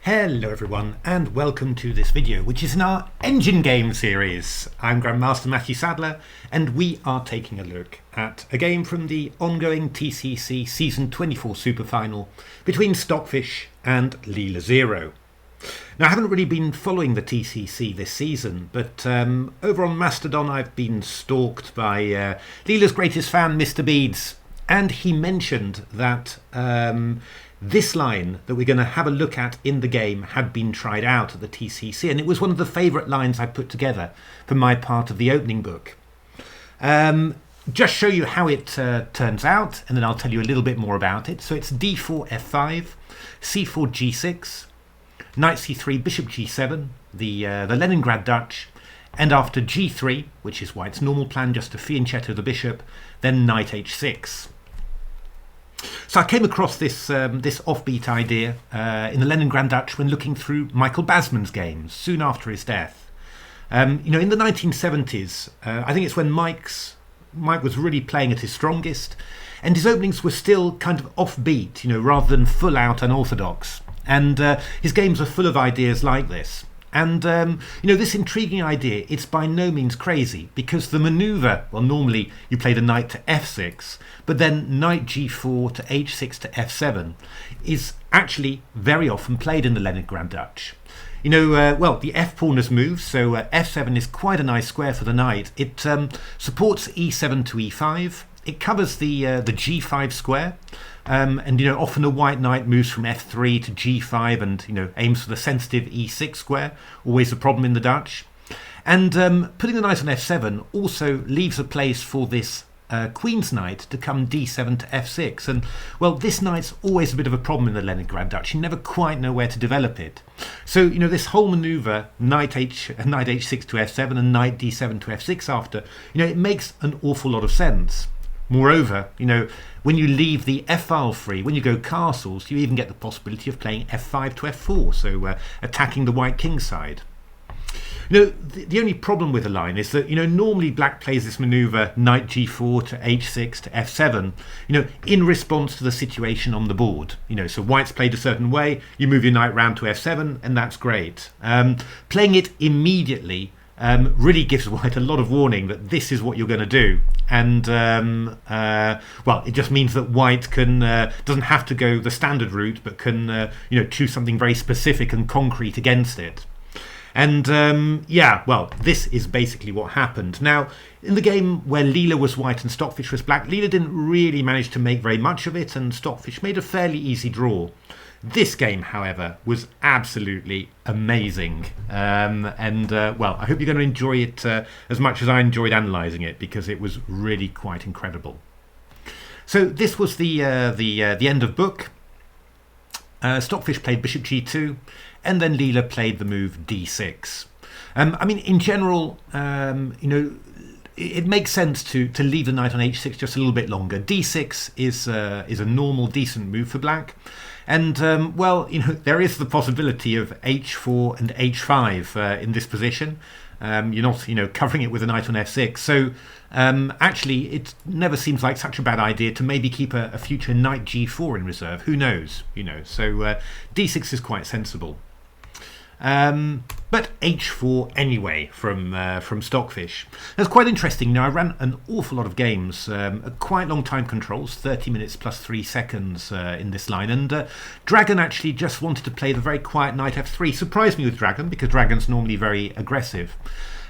Hello everyone and welcome to this video, which is in our Endgame series. I'm Grandmaster Matthew Sadler and we are taking a look at a game from the ongoing TCEC Season 24 SuperFinal between Stockfish and Leela Zero. Now, I haven't really been following the TCEC this season, but over on Mastodon I've been stalked by Leela's greatest fan, mrbdzz, and he mentioned that this line that we're going to have a look at in the game had been tried out at the TCEC, and it was one of the favourite lines I put together for my part of the opening book. Just show you how it turns out, and then I'll tell you a little bit more about it. So it's d4 f5, c4 g6, knight c3, bishop g7, the Leningrad Dutch, and after g3, which is white's normal plan, just to fianchetto the bishop, then knight h6. So I came across this this offbeat idea in the Leningrad Dutch when looking through Michael Basman's games soon after his death. In the 1970s, I think it's when Mike was really playing at his strongest, and his openings were still kind of offbeat, rather than full out unorthodox. And his games are full of ideas like this. And, this intriguing idea, it's by no means crazy, because the manoeuvre, well, normally you play the knight to f6, but then knight g4 to h6 to f7 is actually very often played in the Leningrad Dutch. The f-pawn has moved, so f7 is quite a nice square for the knight. It supports e7 to e5. It covers the g5 square. Often a white knight moves from f3 to g5 and, aims for the sensitive e6 square, always a problem in the Dutch. And putting the knight on f7 also leaves a place for this queen's knight to come d7 to f6. And, well, this knight's always a bit of a problem in the Leningrad Dutch. You never quite know where to develop it. So, this whole manoeuvre, knight h6 to f7 and knight d7 to f6 after, it makes an awful lot of sense. Moreover, when you leave the f-file free, when you go castles, you even get the possibility of playing f5 to f4, so attacking the white king side. The only problem with the line is that, normally black plays this manoeuvre knight g4 to h6 to f7, in response to the situation on the board. So white's played a certain way, you move your knight round to f7, and that's great. Playing it immediately really gives white a lot of warning that this is what you're going to do. And, it just means that white doesn't have to go the standard route, but can, choose something very specific and concrete against it. And, this is basically what happened. Now, in the game where Leela was white and Stockfish was black, Leela didn't really manage to make very much of it, and Stockfish made a fairly easy draw. This game, however, was absolutely amazing. I hope you're going to enjoy it as much as I enjoyed analysing it, because it was really quite incredible. So this was the end of book. Stockfish played bishop g2, and then Leela played the move d6. In general, it makes sense to leave the knight on h6 just a little bit longer. d6 is a normal, decent move for black. And, there is the possibility of h4 and h5 in this position. You're not, covering it with a knight on f6. So, actually, it never seems like such a bad idea to maybe keep a future knight g4 in reserve. Who knows, So, d6 is quite sensible. But h4 anyway from Stockfish. That's quite interesting. I ran an awful lot of games at quite long time controls, 30 minutes plus 3 seconds in this line, and Dragon actually just wanted to play the very quiet knight f3. Surprised me with Dragon, because Dragon's normally very aggressive.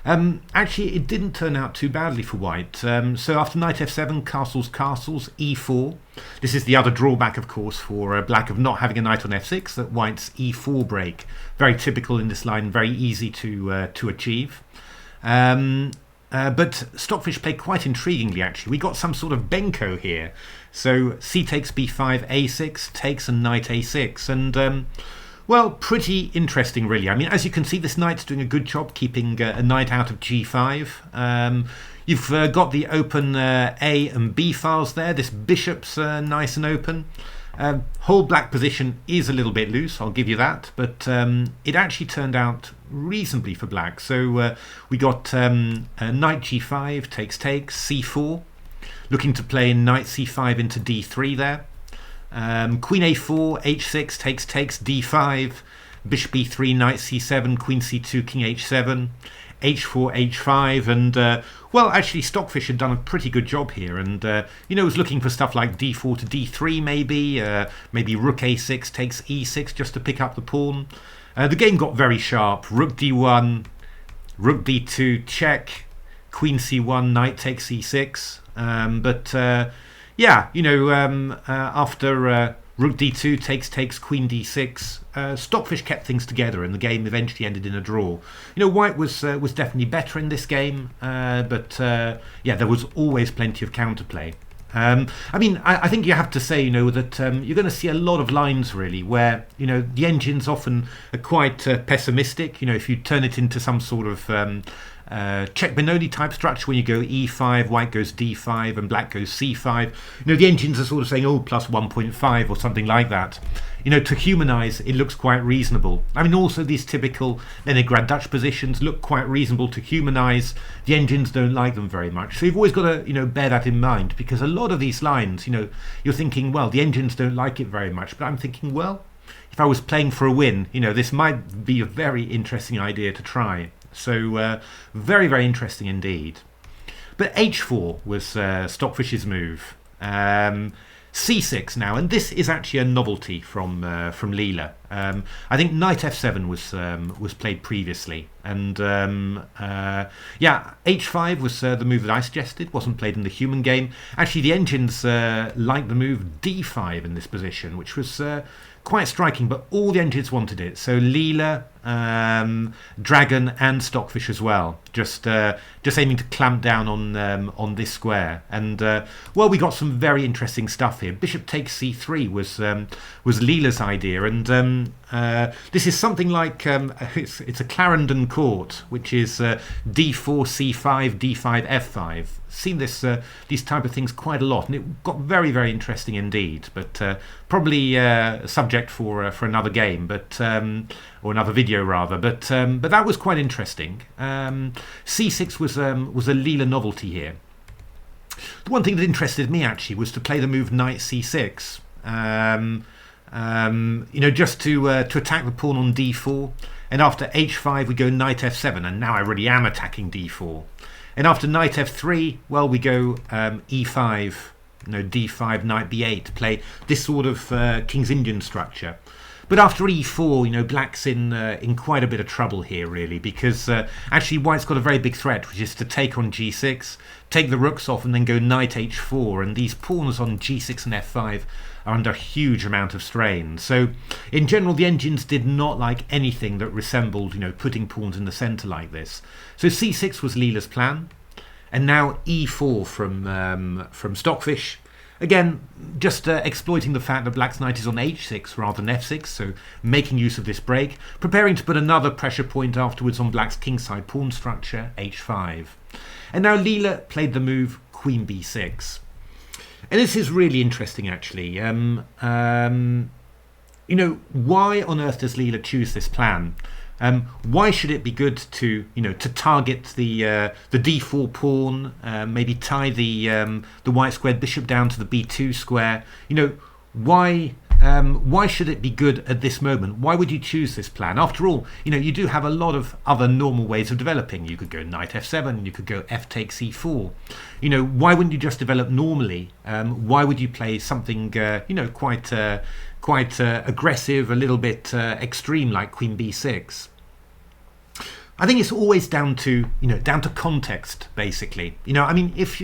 Actually, it didn't turn out too badly for white. So after knight f7, castles, e4. This is the other drawback, of course, for black of not having a knight on f6, that white's e4 break. Very typical in this line, very easy to achieve. But Stockfish played quite intriguingly, actually. We got some sort of Benko here. So c takes b5, a6, takes, and knight a6. And... pretty interesting, really. As you can see, this knight's doing a good job keeping a knight out of g5. You've got the open A and B files there. This bishop's nice and open. Whole black position is a little bit loose, I'll give you that, but it actually turned out reasonably for black. So we got knight g5, takes, c4, looking to play knight c5 into d3 there. Queen a4, h6, takes, d5, bishop b3, knight c7, queen c2, king h7, h4, h5, and well, actually Stockfish had done a pretty good job here, and was looking for stuff like d4 to d3, maybe rook a6 takes e6 just to pick up the pawn. The game got very sharp. Rook d1, rook b2, check, queen c1, knight takes e6, after rook d2 takes queen d6, Stockfish kept things together, and the game eventually ended in a draw. White was definitely better in this game, but there was always plenty of counterplay. I think you have to say, that you're going to see a lot of lines really where, the engines often are quite pessimistic. If you turn it into some sort of check Benoni type structure, when you go e5, white goes d5 and black goes c5, the engines are sort of saying, oh, plus 1.5 or something like that. To humanize, it looks quite reasonable. Also these typical Leningrad Dutch positions look quite reasonable to humanize. The engines don't like them very much, so you've always got to bear that in mind, because a lot of these lines, you're thinking, well, the engines don't like it very much, but I'm thinking, well, if I was playing for a win, this might be a very interesting idea to try. So very, very interesting indeed. But h4 was Stockfish's move. c6 now, and this is actually a novelty from Leela. I think knight f7 was played previously, and h5 was the move that I suggested. Wasn't played in the human game. Actually, the engines liked the move d5 in this position, which was quite striking, but all the engines wanted it. So Leela, Dragon, and Stockfish as well, just aiming to clamp down on this square. And well, we got some very interesting stuff here. Bishop takes c3 was Leela's idea, and this is something like it's a Clarendon court, which is d4, c5, d5, f5. Seen these type of things quite a lot, and it got very, very interesting indeed. But probably subject for another game, or another video rather. But that was quite interesting. c6 was a Leela novelty here. The one thing that interested me actually was to play the move knight c6. Just to attack the pawn on d4, and after h5 we go knight f7, and now I really am attacking d4. And after knight f3, well, we go e5, d5, knight b8 to play this sort of King's Indian structure. But after e4, black's in quite a bit of trouble here, really, because actually white's got a very big threat, which is to take on g6, take the rooks off, and then go knight h4. And these pawns on g6 and f5 are under a huge amount of strain. So, in general, the engines did not like anything that resembled, putting pawns in the centre like this. So c6 was Leela's plan, and now e4 from Stockfish. Again, just exploiting the fact that black's knight is on h6 rather than f6, so making use of this break, preparing to put another pressure point afterwards on black's kingside pawn structure, h5. And now Leela played the move queen b6. And this is really interesting, actually. Why on earth does Leela choose this plan? Why should it be good to target the d4 pawn, maybe tie the white squared bishop down to the b2 square? Why should it be good at this moment? Why would you choose this plan? After all, you do have a lot of other normal ways of developing. You could go knight f7, you could go f takes e4. Why wouldn't you just develop normally? Why would you play something quite aggressive, a little bit extreme, like queen b6? I think it's always down to context, basically. If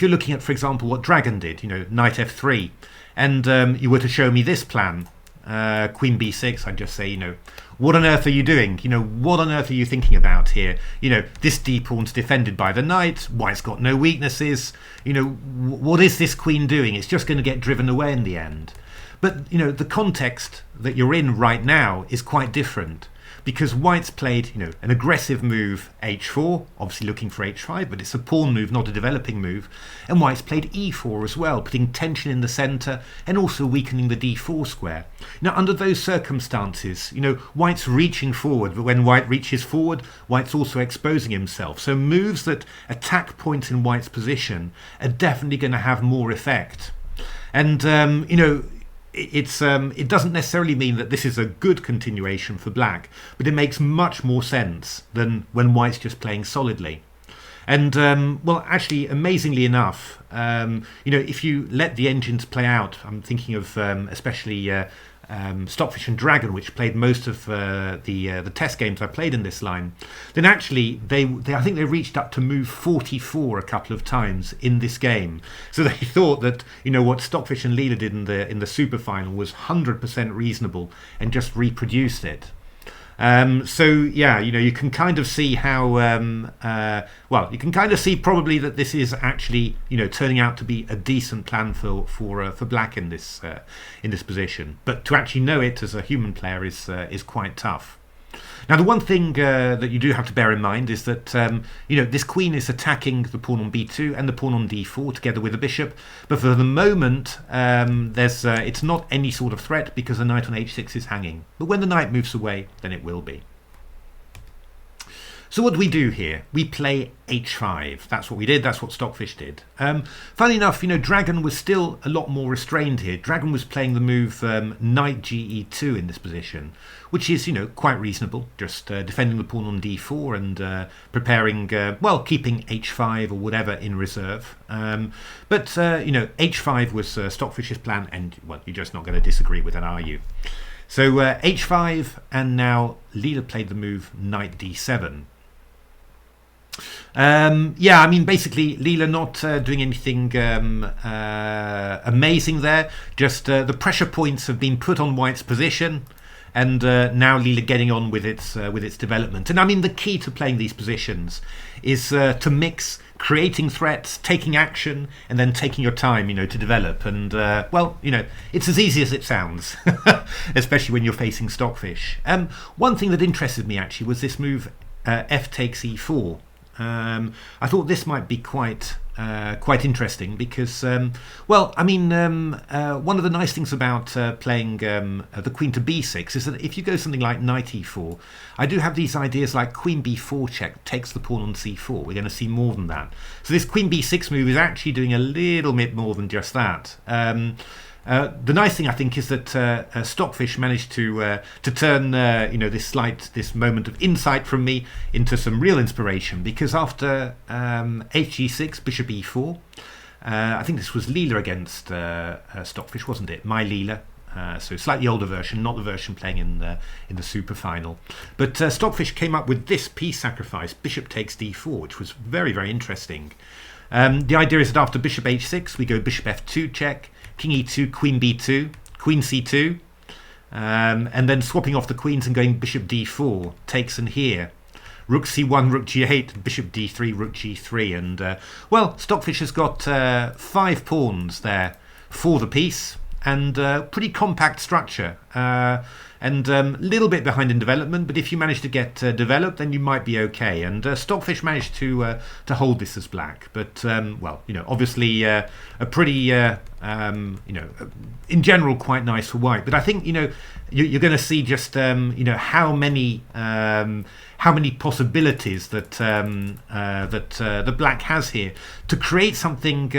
you're looking at, for example, what Dragon did, knight f3, and you were to show me this plan, queen b6, I'd just say, what on earth are you doing? What on earth are you thinking about here? This d pawn's defended by the knight, white's got no weaknesses. What is this queen doing? It's just going to get driven away in the end. But the context that you're in right now is quite different, because white's played an aggressive move h4, obviously looking for h5, but it's a pawn move, not a developing move, and white's played e4 as well, putting tension in the center and also weakening the d4 square. Now, under those circumstances, white's reaching forward, but when white reaches forward, white's also exposing himself. So moves that attack points in white's position are definitely going to have more effect. And it doesn't necessarily mean that this is a good continuation for black, but it makes much more sense than when white's just playing solidly. And well, actually, amazingly enough, if you let the engines play out, I'm thinking of especially Stockfish and Dragon, which played most of the test games I played in this line, then actually I think they reached up to move 44 a couple of times in this game. So they thought that what Stockfish and Leela did in the SuperFinal was 100% reasonable and just reproduced it. So yeah, you can kind of see how you can kind of see probably that this is actually turning out to be a decent plan for black in this position, but to actually know it as a human player is quite tough. Now, the one thing that you do have to bear in mind is that this queen is attacking the pawn on b2 and the pawn on d4 together with the bishop, but for the moment it's not any sort of threat because the knight on h6 is hanging. But when the knight moves away, then it will be. So what do we do here? We play h5. That's what we did. That's what Stockfish did. Funnily enough, Dragon was still a lot more restrained here. Dragon was playing the move knight ge2 in this position, which is, quite reasonable. Just defending the pawn on d4 and preparing, keeping h5 or whatever in reserve. But h5 was Stockfish's plan, and, well, you're just not going to disagree with that, are you? So h5, and now Leela played the move knight d7. Basically Leela not doing anything amazing there. Just the pressure points have been put on white's position, and now Leela getting on with its development. And the key to playing these positions is to mix creating threats, taking action, and then taking your time, to develop. And it's as easy as it sounds, especially when you're facing Stockfish. One thing that interested me actually was this move f takes e4. I thought this might be quite interesting because, one of the nice things about playing the queen to b6 is that if you go something like knight e4, I do have these ideas like queen b4 check takes the pawn on c4. We're going to see more than that. So this queen b6 move is actually doing a little bit more than just that. The nice thing, I think, is that Stockfish managed to turn this moment of insight from me into some real inspiration, because after hg6, bishop e4, I think this was Leela against Stockfish, wasn't it? My Leela. So slightly older version, not the version playing in the SuperFinal. But Stockfish came up with this piece sacrifice, bishop takes d4, which was very, very interesting. The idea is that after bishop h6, we go bishop f2 check, king e2, queen b2, queen c2, and then swapping off the queens and going bishop d4, takes in here. Rook c1, rook g8, bishop d3, rook g3, and Stockfish has got 5 pawns there for the piece, and pretty compact structure, and a little bit behind in development, but if you manage to get developed, then you might be okay. And Stockfish managed to hold this as black, but obviously a pretty in general quite nice for white. But I think you're going to see just how many possibilities that the black has here to create something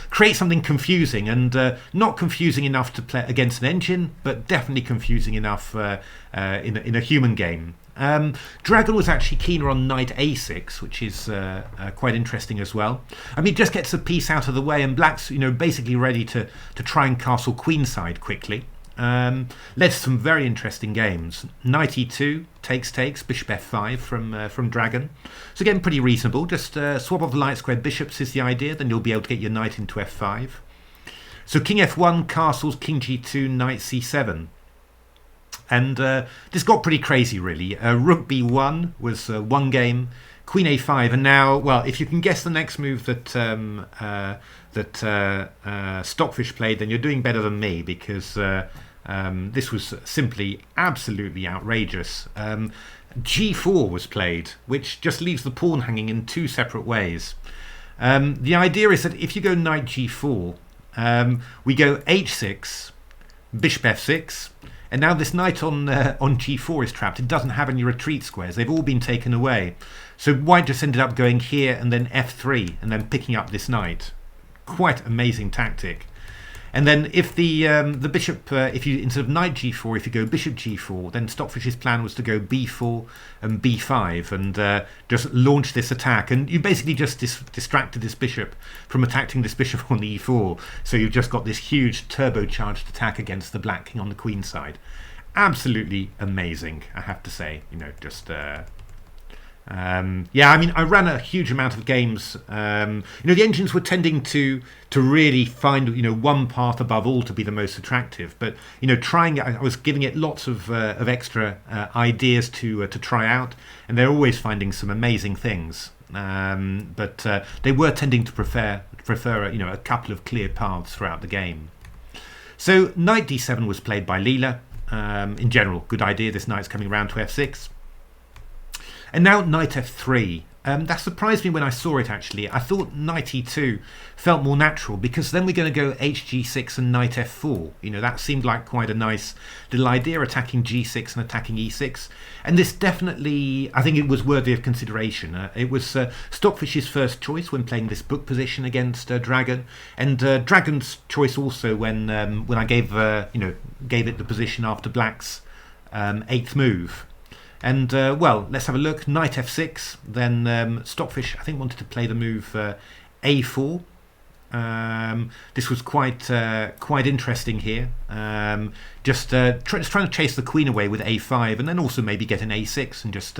create something confusing, and not confusing enough to play against an engine, but definitely confusing enough in a human game. Dragon was actually keener on knight a6, which is quite interesting as well. It just gets a piece out of the way, and black's basically ready to try and castle queenside quickly. Led to some very interesting games. Knight e2, takes, bishop f5 from Dragon. So again, pretty reasonable. Just swap off the light squared bishops is the idea, then you'll be able to get your knight into f5. So king f1, castles, king g2, knight c7. And this got pretty crazy, really. Rook b1 was one game, queen a5, and now, well, if you can guess the next move that Stockfish played, then you're doing better than me, because this was simply absolutely outrageous. G4 was played, which just leaves the pawn hanging in 2 separate ways. The idea is that if you go knight g4, we go h6, bishop f6, and now this knight on g4 is trapped. It doesn't have any retreat squares. They've all been taken away. So white just ended up going here and then f3 and then picking up this knight. Quite amazing tactic. And then if the bishop, if you instead of knight g4, if you go bishop g4, then Stockfish's plan was to go b4 and b5 and just launch this attack. And you basically just distracted this bishop from attacking this bishop on the e4. So you've just got this huge turbocharged attack against the black king on the queen side. Absolutely amazing, I have to say. You know, just yeah, I mean, I ran a huge amount of games. You know, the engines were tending to really find, you know, one path above all to be the most attractive. But, you know, I was giving it lots of extra ideas to try out, and they're always finding some amazing things. But they were tending to prefer you know, a couple of clear paths throughout the game. So knight d7 was played by Leela. In general, good idea. This knight's coming around to f6. And now knight f3. That surprised me when I saw it, actually. I thought knight e2 felt more natural, because then we're going to go hg6 and knight f4. You know, that seemed like quite a nice little idea, attacking g6 and attacking e6. And this definitely, I think it was worthy of consideration. It was Stockfish's first choice when playing this book position against Dragon, and Dragon's choice also when I gave it the position after Black's 8th move. And, well, let's have a look. Knight f6. Then Stockfish, I think, wanted to play the move a4. This was quite interesting here. Just trying to chase the queen away with a5, and then also maybe get an a6 and just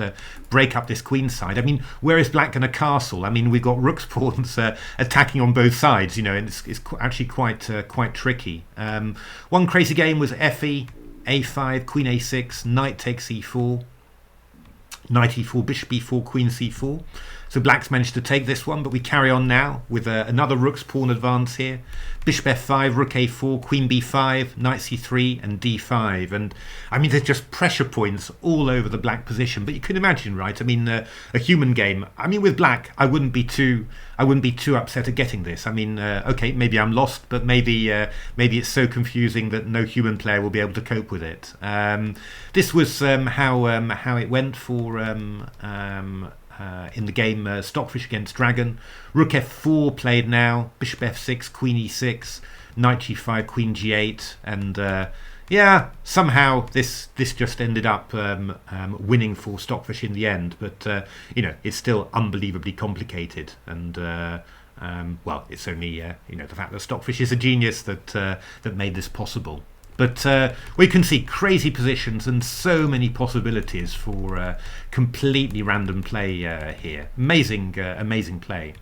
break up this queen side. I mean, where is Black going to castle? I mean, we've got rook's pawns attacking on both sides, you know, and it's actually quite tricky. One crazy game was fe, a5, queen a6, knight takes e4. Knight e4, bishop e4, queen c4. So Black's managed to take this one, but we carry on now with another rook's pawn advance here. Bishop f5, rook a4, queen b5, knight c3 and d5. And I mean, there's just pressure points all over the Black position. But you can imagine, right? I mean, a human game. I mean, with Black, I wouldn't be too upset at getting this. I mean, okay, maybe I'm lost, but maybe it's so confusing that no human player will be able to cope with it. This was how it went for in the game Stockfish against Dragon. Rook f4 played now, bishop f6, queen e6, knight g5, queen g8, and yeah, somehow this just ended up winning for Stockfish in the end. But you know, it's still unbelievably complicated, and well, it's only you know, the fact that Stockfish is a genius that made this possible. But we can see crazy positions and so many possibilities for completely random play here. Amazing play.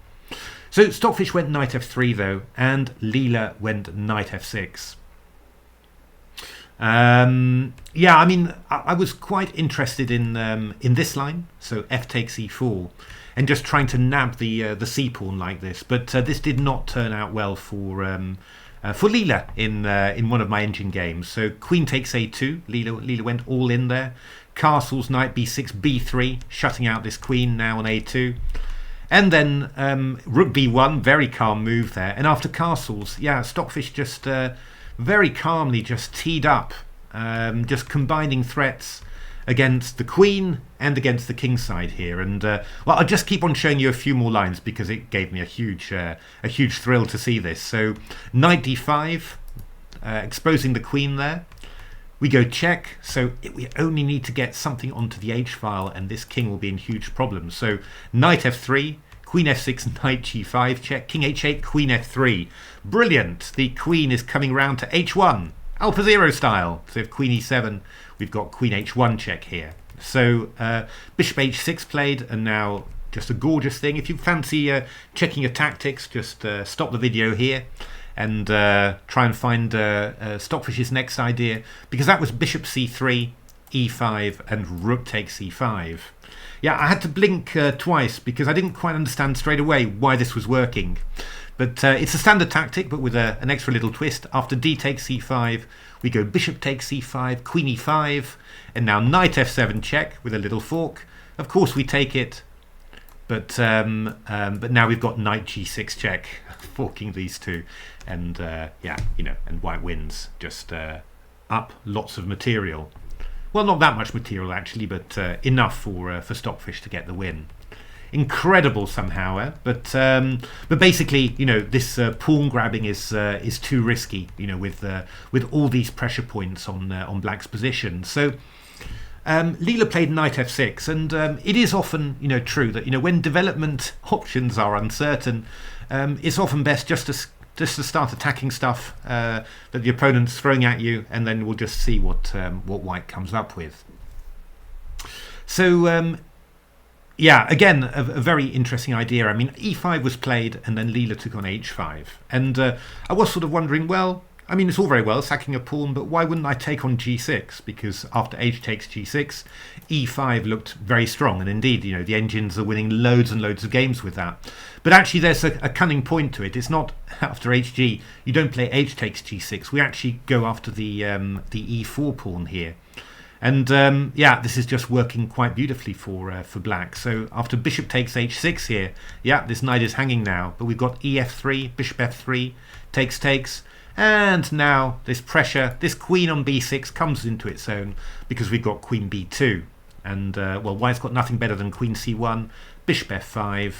So Stockfish went knight f3 though, and Leela went knight f6. Yeah, I mean, I was quite interested in this line, so f takes e4, and just trying to nab the c pawn like this. But this did not turn out well for Leela in one of my engine games. So queen takes a2. Leela went all in there. Castles, knight b6, b3, shutting out this queen now on a2. And then rook b1, very calm move there. And after castles, yeah, Stockfish just very calmly just teed up, just combining threats against the queen and against the king side here. And well, I'll just keep on showing you a few more lines because it gave me a huge thrill to see this. So knight d5, exposing the queen there. We go check, so we only need to get something onto the h-file and this king will be in huge problems. So knight f3, queen f6, knight g5 check, king h8, queen f3. Brilliant! The queen is coming round to h1, AlphaZero style. So if queen e7, we've got queen h1 check here. So bishop h6 played, and now just a gorgeous thing. If you fancy checking your tactics, just stop the video here and try and find Stockfish's next idea, because that was bishop c3, e5 and rook takes e5. Yeah, I had to blink twice because I didn't quite understand straight away why this was working. But it's a standard tactic, but with an extra little twist. After d takes c5, we go bishop takes c5, queen e5, and now knight f7 check with a little fork. Of course we take it, but now we've got knight g6 check, forking these two, and yeah, you know, and white wins. Just up lots of material. Well, not that much material actually, but enough for Stockfish to get the win. incredible somehow, but basically, you know, this pawn grabbing is too risky, you know, with all these pressure points on black's position. So Leela played knight f6, and it is often, you know, true that, you know, when development options are uncertain, it's often best just to start attacking stuff that the opponent's throwing at you, and then we'll just see what white comes up with. So yeah, again, a very interesting idea. I mean, e5 was played, and then Leela took on h5, and I was sort of wondering, well, I mean, it's all very well sacking a pawn, but why wouldn't I take on g6? Because after h takes g6, e5 looked very strong, and indeed, you know, the engines are winning loads and loads of games with that. But actually, there's a cunning point to it. It's not after hg, you don't play h takes g6. We actually go after the e4 pawn here. And yeah, this is just working quite beautifully for black. So after bishop takes h6 here, yeah, this knight is hanging now. But we've got ef3, bishop f3, takes. And now this pressure, this queen on b6 comes into its own because we've got queen b2. And, well, white's got nothing better than queen c1, bishop f5,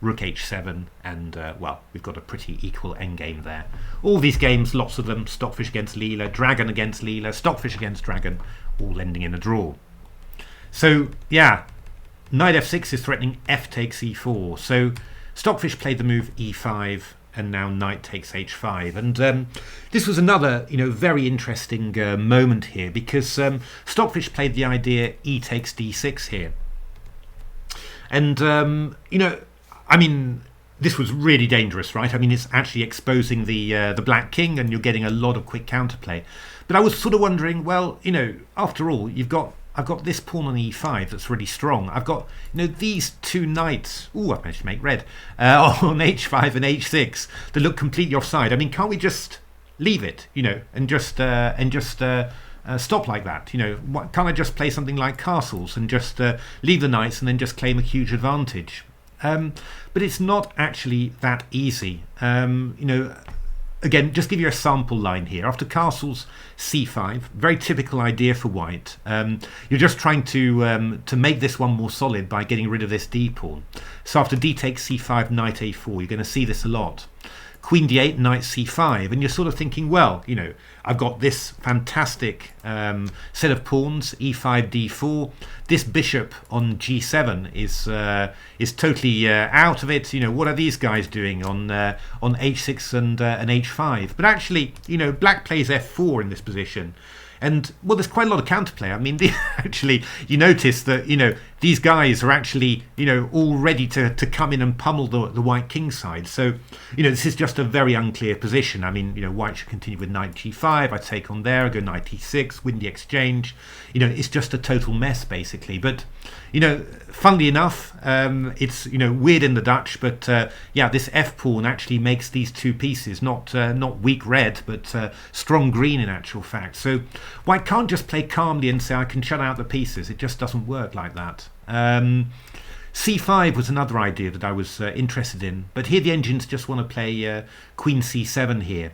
rook h7, and, well, we've got a pretty equal endgame there. All these games, lots of them, Stockfish against Leela, Dragon against Leela, Stockfish against Dragon, all ending in a draw. So, yeah, knight f6 is threatening f takes e4. So Stockfish played the move e5, and now knight takes h5. And this was another, you know, very interesting moment here, because Stockfish played the idea e takes d6 here. And, you know, I mean, this was really dangerous, right? I mean, it's actually exposing the black king, and you're getting a lot of quick counterplay. But I was sort of wondering, well, you know, after all, I've got this pawn on e5 that's really strong. I've got, you know, these two knights. Ooh, I've managed to make red on h5 and h6 that look completely offside. I mean, can't we just leave it, you know, and just stop like that? You know, can't I just play something like castles and just leave the knights and then just claim a huge advantage? But it's not actually that easy. You know, again, just give you a sample line here. After castles c5, very typical idea for white. You're just trying to make this one more solid by getting rid of this d pawn. So after d takes c5, knight a4, you're going to see this a lot. Queen d8, knight c5, and you're sort of thinking, well, you know, I've got this fantastic set of pawns, e5, d4. This bishop on g7 is totally out of it. You know, what are these guys doing on h6 and h5? But actually, you know, black plays f4 in this position. And, well, there's quite a lot of counterplay. I mean, actually, you notice that, you know, these guys are actually, you know, all ready to come in and pummel the white king side. So, you know, this is just a very unclear position. I mean, you know, white should continue with knight g5. I take on there, I go knight e6, win the exchange. You know, it's just a total mess, basically. But, you know, funnily enough, it's, you know, weird in the Dutch, but yeah, this f pawn actually makes these two pieces not weak red, but strong green in actual fact. So white can't just play calmly and say I can shut out the pieces. It just doesn't work like that. c5 was another idea that I was interested in, but here the engines just want to play queen c7 here.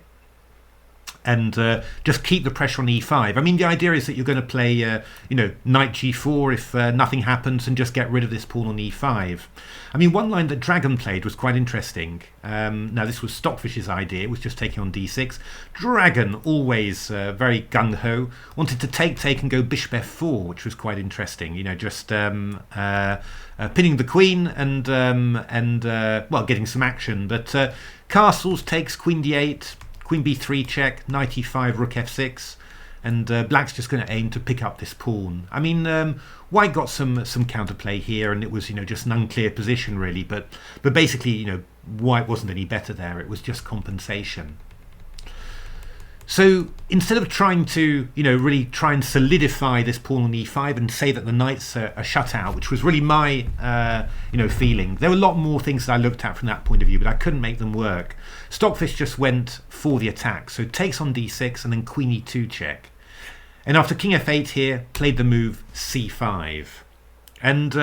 And just keep the pressure on e5. I mean, the idea is that you're going to play, you know, knight g4 if nothing happens, and just get rid of this pawn on e5. I mean, one line that Dragon played was quite interesting. Now, this was Stockfish's idea. It was just taking on d6. Dragon, always very gung-ho, wanted to take and go bishop f4, which was quite interesting. You know, just pinning the queen and well, getting some action. But castles takes queen d8. Queen b3 check, knight e5, rook f6, and black's just going to aim to pick up this pawn. I mean, white got some counterplay here, and it was, you know, just an unclear position really, but basically, you know, white wasn't any better there. It was just compensation. So instead of trying to, you know, really try and solidify this pawn on e5 and say that the knights are shut out, which was really my, you know, feeling. There were a lot more things that I looked at from that point of view, but I couldn't make them work. Stockfish just went for the attack. So takes on d6 and then queen e2 check. And after king f8 here, played the move c5. And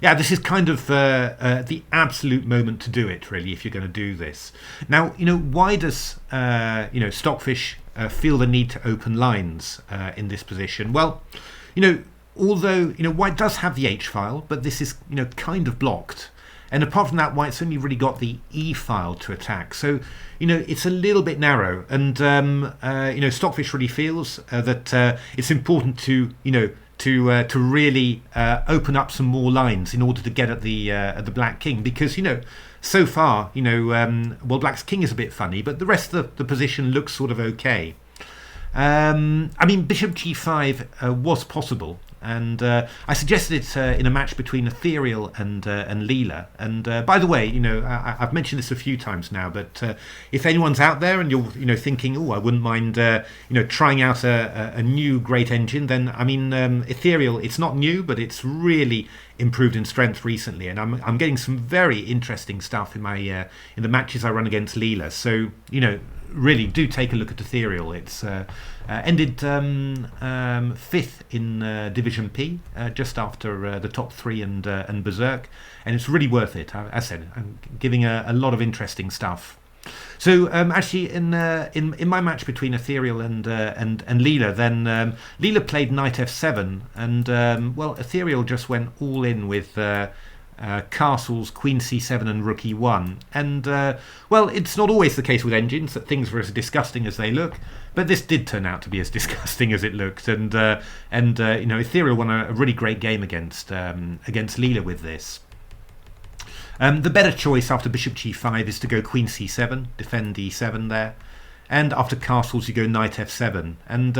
yeah, this is kind of the absolute moment to do it, really, if you're going to do this. Now, you know, why does you know, Stockfish feel the need to open lines in this position? Well, you know, although, you know, white does have the h file, but this is, you know, kind of blocked. and apart from that, white's only really got the e file to attack. So it's a little bit narrow, and Stockfish really feels that it's important to to really open up some more lines in order to get at the black king, because so far well, black's king is a bit funny, but the rest of the position looks sort of okay. I mean, bishop g5 was possible, and I suggested it in a match between Ethereal and Leela. And by the way, I've mentioned this a few times now, but if anyone's out there and you're thinking, oh, I wouldn't mind trying out a new great engine, then I mean, Ethereal, it's not new, but it's really improved in strength recently, and I'm getting some very interesting stuff in my in the matches I run against Leela. So really do take a look at Ethereal. It's ended 5th in Division P, just after the top 3 and Berserk, and it's really worth it. As I said, I'm giving a lot of interesting stuff. So actually, in my match between Ethereal and Leela, then Leela played knight f7, and well, Ethereal just went all in with castles, queen c7 and rook e1, and well, it's not always the case with engines that things are as disgusting as they look, but this did turn out to be as disgusting as it looked, and Ethereal won a really great game against Leela with this. The better choice after bishop g5 is to go queen c7, defend d7 there, and after castles you go knight f7, and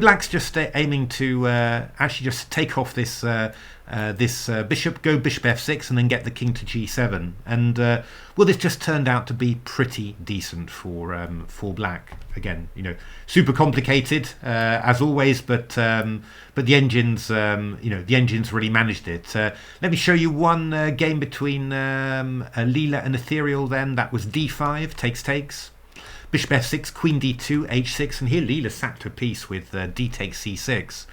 black's just aiming to actually just take off this bishop, go bishop f6, and then get the king to g7, and well, this just turned out to be pretty decent for black. Again, super complicated as always, but the engines really managed it. Let me show you one game between Leela and Ethereal. Then that was d5 takes. Bishop f6, queen d2, h6, and here Leela sacked her piece with d takes c6.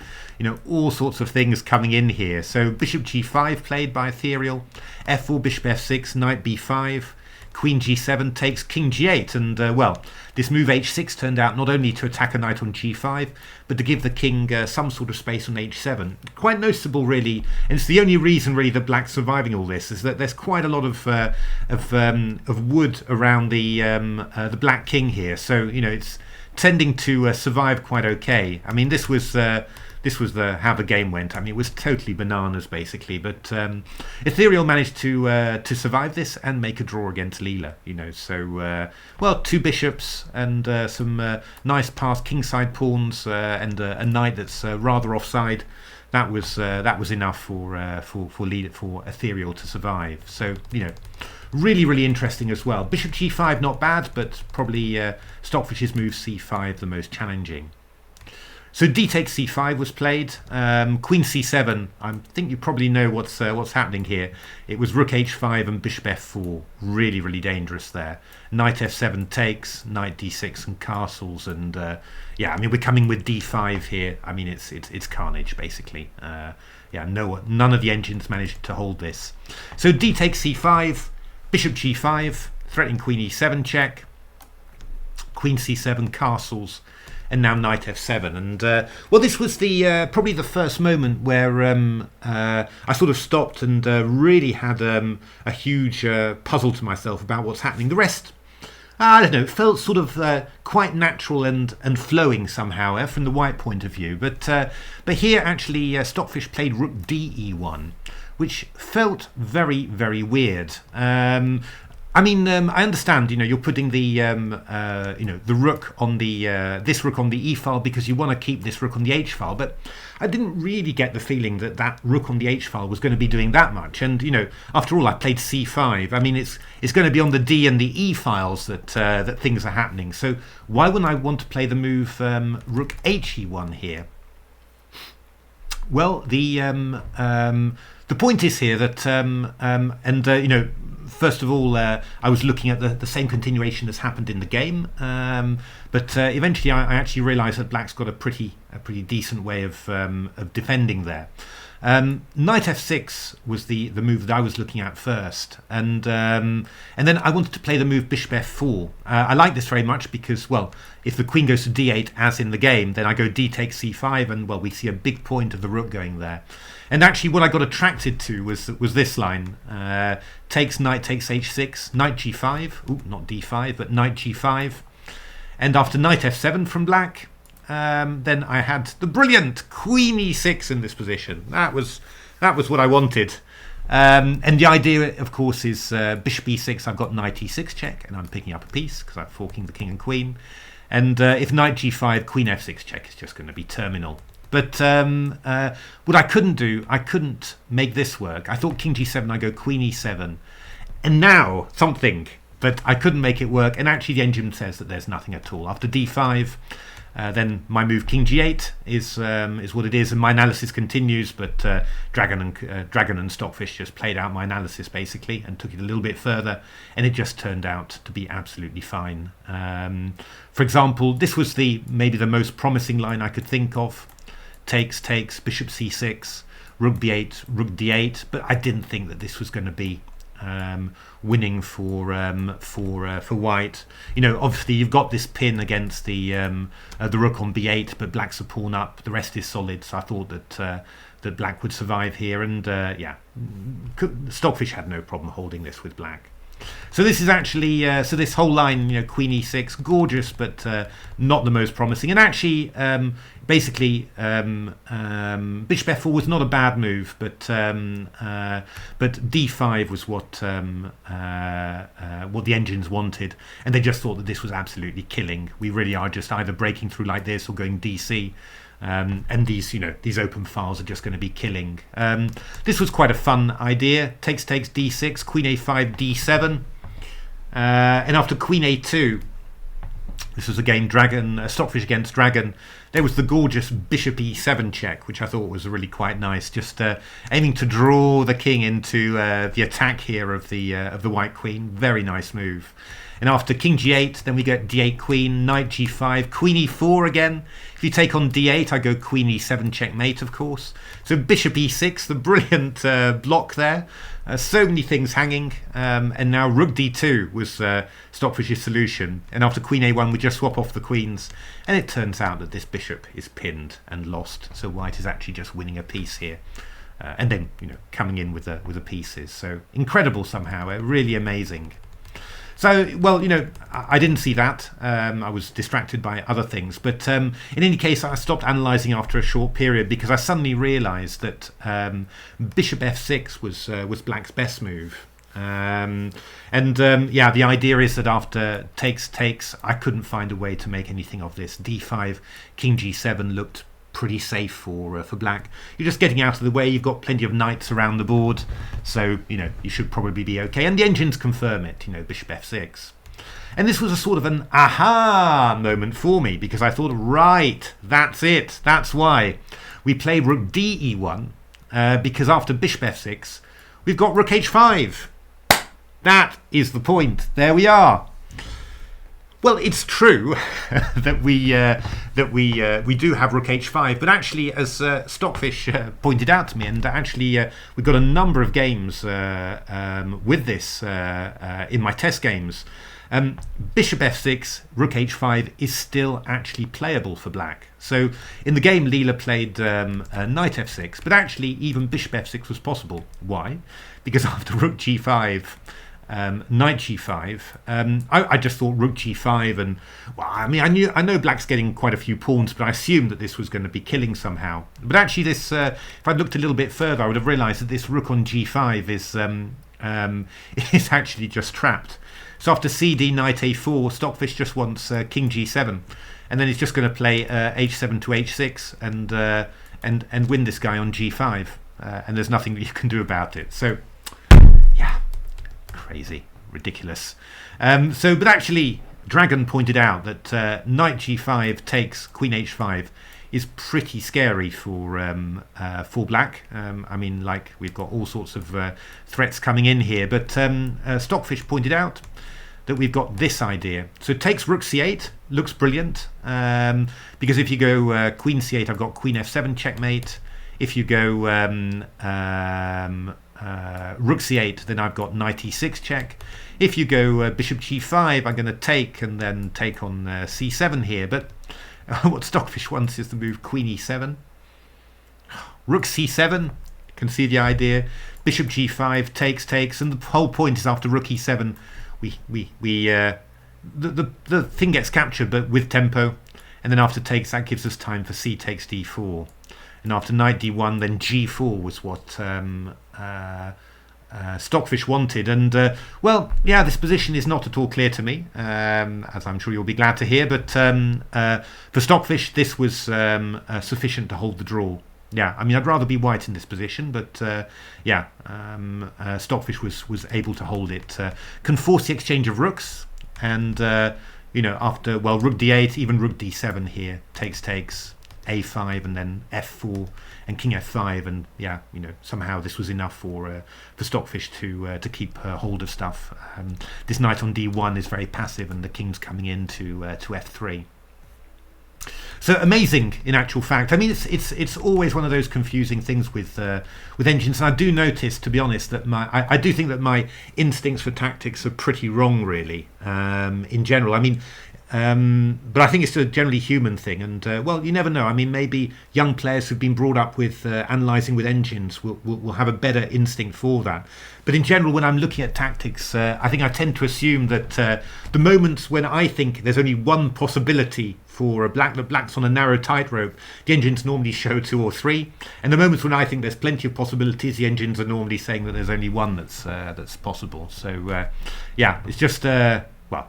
All sorts of things coming in here. So bishop g5 played by Ethereal, f4, bishop f6, knight b5, queen g7 takes, king g8, and well, this move h6 turned out not only to attack a knight on g5, but to give the king some sort of space on h7. Quite noticeable, really, and it's the only reason really that black's surviving all this, is that there's quite a lot of wood around the black king here, so it's tending to survive quite okay. I mean, this was how the game went. I mean, it was totally bananas basically, but Ethereal managed to survive this and make a draw against Leela. So well, 2 bishops and some nice passed kingside pawns and a knight that's rather offside. That was enough for Ethereal to survive. So really interesting as well. Bishop g5 not bad, but probably Stockfish's move c5 the most challenging. So d takes c5 was played. Queen c7. I think you probably know what's happening here. It was rook h5 and bishop f4. Really dangerous there. Knight f7 takes. Knight d6 and castles. And yeah, I mean, we're coming with d5 here. I mean, it's carnage basically. Yeah, none of the engines managed to hold this. So d takes c5. Bishop g5, threatening queen e7 check. Queen c7, castles. And now knight f7, and well, this was the probably the first moment where I sort of stopped and really had a huge puzzle to myself about what's happening. The rest, I don't know, it felt sort of quite natural and flowing somehow from the white point of view. But here actually Stockfish played rook de1, which felt very weird. I mean, I understand. You're putting the the rook on the this rook on the e file because you want to keep this rook on the h file. But I didn't really get the feeling that rook on the h file was going to be doing that much. And after all, I played c5. I mean, it's going to be on the d and the e files that that things are happening. So why wouldn't I want to play the move rook he1 here? Well, the point is here that first of all, I was looking at the same continuation as happened in the game, but eventually I actually realised that black's got a pretty decent way of defending there. Knight f6 was the move that I was looking at first, and then I wanted to play the move bishop f4. I like this very much because, well, if the queen goes to d8 as in the game, then I go d takes c5, and well, we see a big point of the rook going there. And actually what I got attracted to was this line, takes knight takes h6, knight g5, ooh, not d5 but knight g5, and after knight f7 from black, then I had the brilliant queen e6 in this position. That was what I wanted. And the idea, of course, is bishop e6. I've got knight e6 check, and I'm picking up a piece because I'm forking the king and queen. And if knight g5, queen f6 check is just going to be terminal. But what I couldn't do, I couldn't make this work. I thought king g7, I go queen e7, and now something, but I couldn't make it work. And actually, the engine says that there's nothing at all after d5. Then my move king g8 is what it is, and my analysis continues. But Dragon and Stockfish just played out my analysis basically and took it a little bit further, and it just turned out to be absolutely fine. For example, this was maybe the most promising line I could think of: takes, bishop c6, rook b8, rook d8. But I didn't think that this was going to be winning for white. You know, obviously you've got this pin against the rook on b8, but black's a pawn up. The rest is solid, so I thought that black would survive here. And yeah, Stockfish had no problem holding this with black. So this is actually so this whole line, you know, queen e6, gorgeous, but not the most promising. And actually, basically, bishop f4 was not a bad move, but d5 was what the engines wanted, and they just thought that this was absolutely killing. We really are just either breaking through like this or going dc. And these, you know, these open files are just going to be killing. This was quite a fun idea. Takes d6, queen a5, d7, and after queen a2, this was again Stockfish against Dragon. There was the gorgeous bishop e7 check, which I thought was really quite nice. Just aiming to draw the king into the attack here of the white queen. Very nice move. And after king g8, then we get d8 queen, knight g5, queen e4 again. If you take on d8, I go queen e7 checkmate, of course. So bishop e6, the brilliant block there. So many things hanging. And now rook d2 was Stockfish's solution. And after queen a1, we just swap off the queens. And it turns out that this bishop is pinned and lost. So white is actually just winning a piece here. And then, you know, coming in with the pieces. So incredible somehow, really amazing. So, well, you know, I didn't see that. I was distracted by other things. But in any case, I stopped analysing after a short period because I suddenly realised that bishop f6 was black's best move. Yeah, the idea is that after takes, I couldn't find a way to make anything of this. d5, king g7 looked pretty safe for black. You're just getting out of the way. You've got plenty of knights around the board, so you know you should probably be okay. And the engines confirm it. You know, bishop f6. And this was a sort of an aha moment for me because I thought, right, that's it. That's why we play rook de1 because after bishop f6, we've got rook h5. That is the point. There we are. Well, it's true that we do have rook h5, but actually, as Stockfish pointed out to me, and actually we've got a number of games with this in my test games. Bishop f6, rook h5 is still actually playable for black. So in the game, Leela played knight f6, but actually even bishop f6 was possible. Why? Because after rook g5. Knight g5. I just thought rook g5, and well, I mean, I know black's getting quite a few pawns, but I assumed that this was going to be killing somehow. But actually, this if I'd looked a little bit further, I would have realised that this rook on g5 is actually just trapped. So after cd knight a4, Stockfish just wants king g7, and then he's just going to play h7 to h6 and win this guy on g5, and there's nothing that you can do about it. So yeah. Crazy, ridiculous. But actually, Dragon pointed out that knight g5 takes queen h5 is pretty scary for black. I mean, like we've got all sorts of threats coming in here. But Stockfish pointed out that we've got this idea. So it takes rook c8, looks brilliant, because if you go queen c8, I've got queen f7 checkmate. If you go rook c8, then I've got knight e6 check. If you go bishop g5, I'm going to take and then take on c7 here. But what Stockfish wants is the move queen e7. Rook c7, can see the idea. Bishop g5 takes, and the whole point is after rook e7, the thing gets captured, but with tempo. And then after takes, that gives us time for c takes d4. And after knight d1, then g4 was what Stockfish wanted. And, well, yeah, this position is not at all clear to me, as I'm sure you'll be glad to hear. But for Stockfish, this was sufficient to hold the draw. Yeah, I mean, I'd rather be white in this position, but yeah, Stockfish was able to hold it. Can force the exchange of rooks, and, you know, after, well, rook d8, even rook d7 here, takes, a5, and then f4 and king f5, and yeah, you know, somehow this was enough for Stockfish to keep hold of stuff. This knight on d1 is very passive, and the king's coming in to f3. So amazing, in actual fact. I mean, it's always one of those confusing things with engines, and I do notice, to be honest, that I do think that my instincts for tactics are pretty wrong, really, in general. I mean, but I think it's a generally human thing, and well, you never know. I mean, maybe young players who've been brought up with analysing with engines will have a better instinct for that. But in general, when I'm looking at tactics, I think I tend to assume that the moments when I think there's only one possibility for black's on a narrow tightrope, the engines normally show 2 or 3, and the moments when I think there's plenty of possibilities, the engines are normally saying that there's only one that's possible. So yeah, it's just well,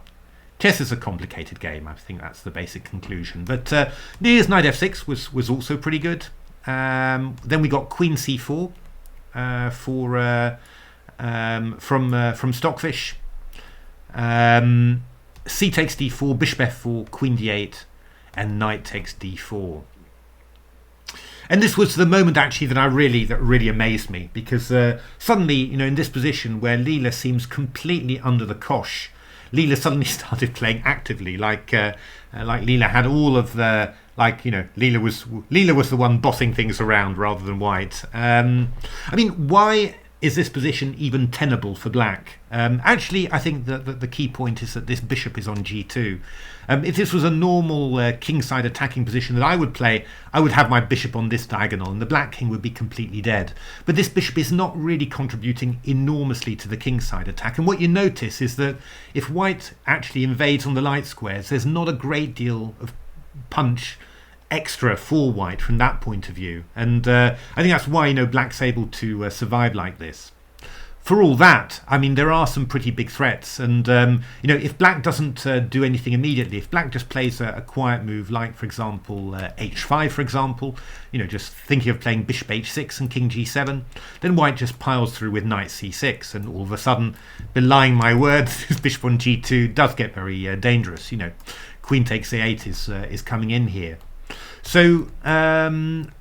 chess is a complicated game. I think that's the basic conclusion. But Leela's knight f6 was also pretty good. Then we got queen c4 from Stockfish. C takes d4, bishop f4, queen d8, and knight takes d4. And this was the moment actually that really amazed me, because suddenly, you know, in this position where Leela seems completely under the cosh, Leela suddenly started playing actively, like Leela had all of the, like, you know, Leela was the one bossing things around rather than white. I mean, why is this position even tenable for black? Actually, I think that the key point is that this bishop is on g2. If this was a normal kingside attacking position that I would play, I would have my bishop on this diagonal and the black king would be completely dead. But this bishop is not really contributing enormously to the kingside attack. And what you notice is that if white actually invades on the light squares, there's not a great deal of punch extra for white from that point of view. And I think that's why, you know, black's able to survive like this. For all that, I mean, there are some pretty big threats, and you know, if black doesn't do anything immediately, if black just plays a quiet move, like for example h5, for example, you know, just thinking of playing bishop h6 and king g7, then white just piles through with knight c6, and all of a sudden, belying my words, this bishop on g2 does get very dangerous. You know, queen takes a8 is coming in here. So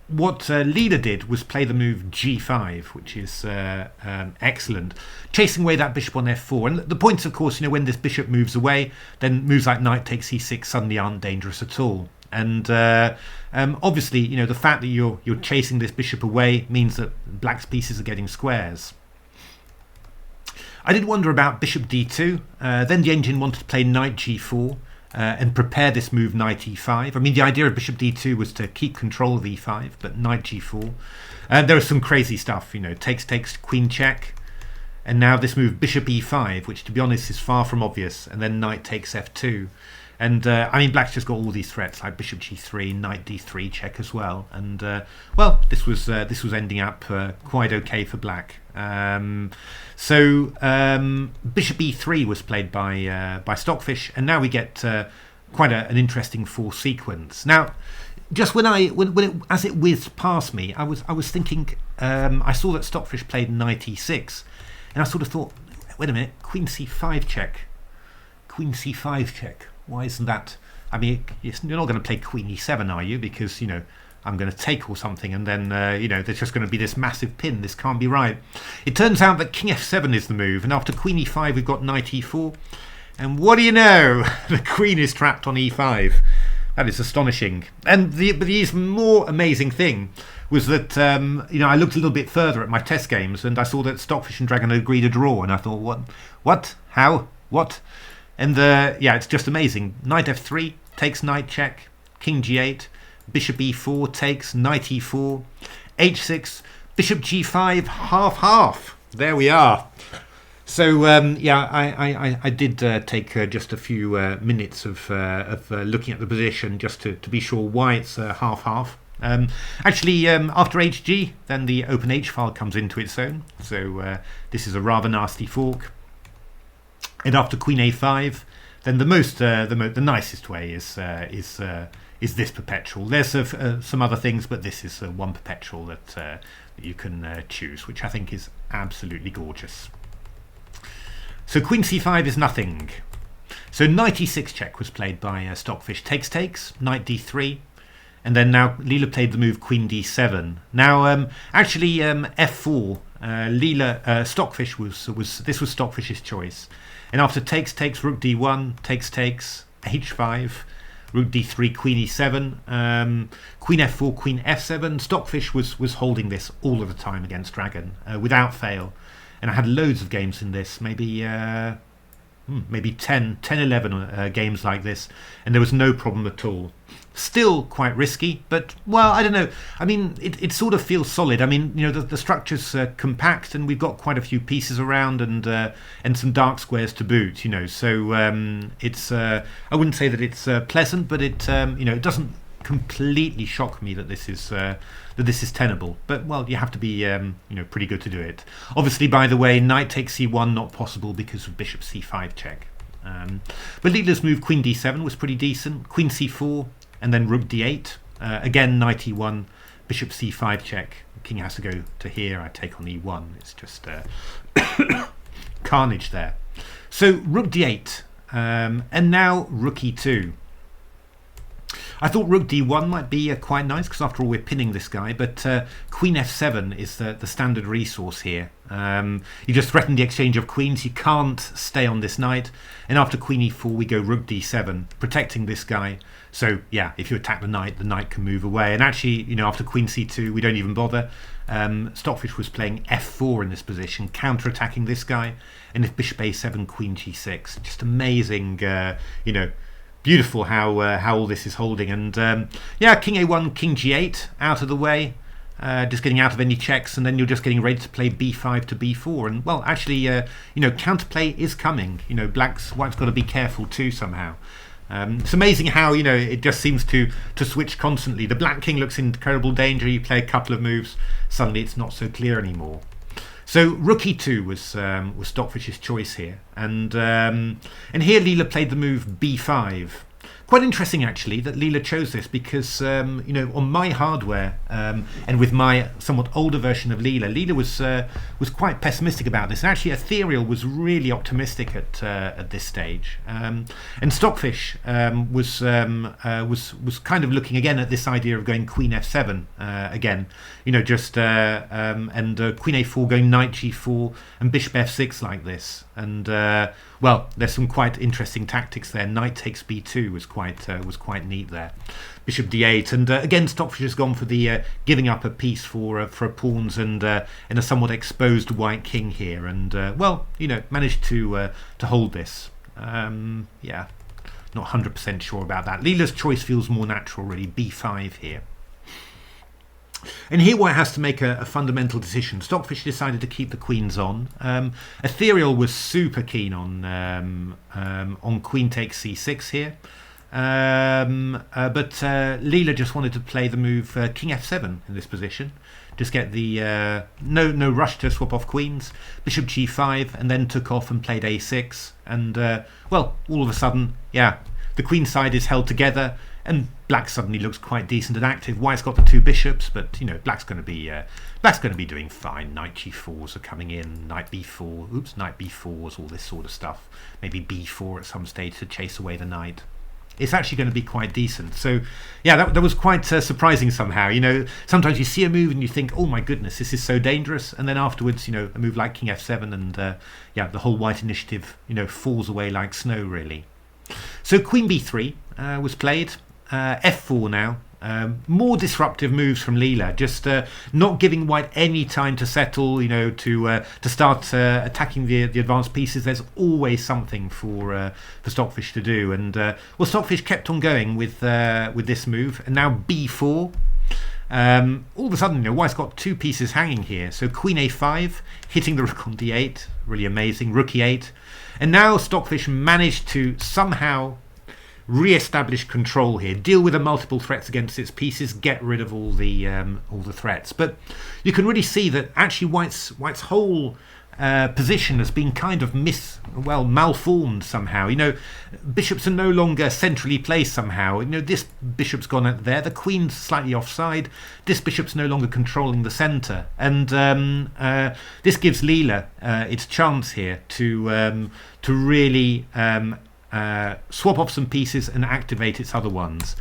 what Leela did was play the move g5, which is excellent, chasing away that bishop on f4. And the points, of course, you know, when this bishop moves away, then moves like knight takes c6 suddenly aren't dangerous at all. And obviously, you know, the fact that you're chasing this bishop away means that black's pieces are getting squares. I did wonder about bishop d2. Then the engine wanted to play knight g4. And prepare this move knight e5. I mean, the idea of bishop d2 was to keep control of e5, but knight g4. There was some crazy stuff, you know, takes, queen check, and now this move bishop e5, which to be honest is far from obvious, and then knight takes f2. And I mean, black's just got all these threats like bishop g3, knight d3 check as well. And well, this was ending up quite okay for black. So bishop e3 was played by Stockfish, and now we get quite an interesting 4 sequence. Now, just as it whizzed past me, I was thinking, I saw that Stockfish played knight e6, and I sort of thought, wait a minute, queen c5 check, queen c5 check. Why isn't that? I mean, you're not going to play queen e7, are you? Because, you know, I'm going to take or something, and then, you know, there's just going to be this massive pin. This can't be right. It turns out that king f7 is the move, and after queen e5, we've got knight e4. And what do you know? The queen is trapped on e5. That is astonishing. And the even more amazing thing was that I looked a little bit further at my test games and I saw that Stockfish and Dragon had agreed a draw, and I thought, what, how, what? And it's just amazing. Knight f3 takes knight check, king g8, bishop e4 takes, knight e4, h6, bishop g5, half. There we are. So I did take just a few minutes of looking at the position just to be sure why it's half. Actually, after hg, then the open h file comes into its own. So this is a rather nasty fork. And after queen a5, then the nicest way is this perpetual. There's some other things, but this is one perpetual that you can choose, which I think is absolutely gorgeous. So queen c5 is nothing. So knight e6 check was played by Stockfish. Takes, knight d3. And then now Leela played the move queen d7. Now, actually, f4, Leela, Stockfish this was Stockfish's choice. And after takes, rook d1, takes, h5, rook d3, queen e7, queen f4, queen f7. Stockfish was holding this all of the time against Dragon without fail. And I had loads of games in this, maybe 10, 11 games like this, and there was no problem at all. Still quite risky, but, well, I don't know. I mean, it sort of feels solid. I mean, the structure's compact, and we've got quite a few pieces around, and some dark squares to boot. So it's. I wouldn't say that it's pleasant, but it it doesn't completely shock me that this is tenable. But, well, you have to be pretty good to do it. Obviously, by the way, knight takes c1 not possible because of bishop c5 check. But Leela's move queen d7 was pretty decent. Queen c4 and then rook d8. Again, knight e1, bishop c5 check. The king has to go to here. I take on e1. It's just carnage there. So rook d8 and now rook e2. I thought rook d1 might be quite nice because after all we're pinning this guy, but queen f7 is the standard resource here. You just threaten the exchange of queens, you can't stay on this knight, and after queen e4 we go rook d7, protecting this guy. So yeah, if you attack the knight can move away, and actually after queen c2 we don't even bother. Stockfish was playing f4 in this position, counter-attacking this guy, and if bishop a7, queen g6, just amazing, beautiful how all this is holding. And king a1, king g8 out of the way, just getting out of any checks, and then you're just getting ready to play b5 to b4. And well, actually, counterplay is coming. White's got to be careful too somehow. It's amazing how it just seems to switch constantly. The black king looks in terrible danger. You play a couple of moves, suddenly it's not so clear anymore. So rook e2 was Stockfish's choice here, and here Leela played the move b5. Quite interesting actually that Leela chose this because on my hardware and with my somewhat older version of Leela was quite pessimistic about this. And actually, Ethereal was really optimistic at this stage, and Stockfish was kind of looking again at this idea of going queen f7 again, and queen a4 going knight g4 and bishop f6 like this, and well, there's some quite interesting tactics there. Knight takes b2 was quite neat there. Bishop d8, and again Stockfish has gone for the giving up a piece for pawns and a somewhat exposed white king here, and managed to hold this. Not 100% sure about that. Leela's choice feels more natural, really. b5 here. And here White has to make a fundamental decision. Stockfish decided to keep the queens on. Ethereal was super keen on queen takes c6 here. But Leela just wanted to play the move king f7 in this position. Just get the no rush to swap off queens. Bishop g5, and then took off and played a6. And all of a sudden, the queen side is held together, and black suddenly looks quite decent and active. White's got the two bishops, but black's going to be doing fine. Knight g4s are coming in. Knight b4. Knight b4s. All this sort of stuff. Maybe b4 at some stage to chase away the knight. It's actually going to be quite decent. So that was quite surprising somehow. Sometimes you see a move and you think, oh my goodness, this is so dangerous, and then afterwards, a move like king f7 and the whole white initiative falls away like snow, really. So queen b3 was played. f4 now. More disruptive moves from Leela, just not giving white any time to settle, to start attacking the advanced pieces. There's always something for Stockfish to do, and Stockfish kept on going with this move, and now b4. All of a sudden, white's got two pieces hanging here. So queen a5, hitting the rook on d8, really amazing. Rook e8, and now Stockfish managed to somehow re-establish control here, deal with the multiple threats against its pieces, get rid of all the threats. But you can really see that actually white's whole position has been kind of malformed somehow. Bishops are no longer centrally placed somehow. This bishop's gone out there, the queen's slightly offside, this bishop's no longer controlling the center, and this gives Leela its chance here to really swap off some pieces and activate its other ones.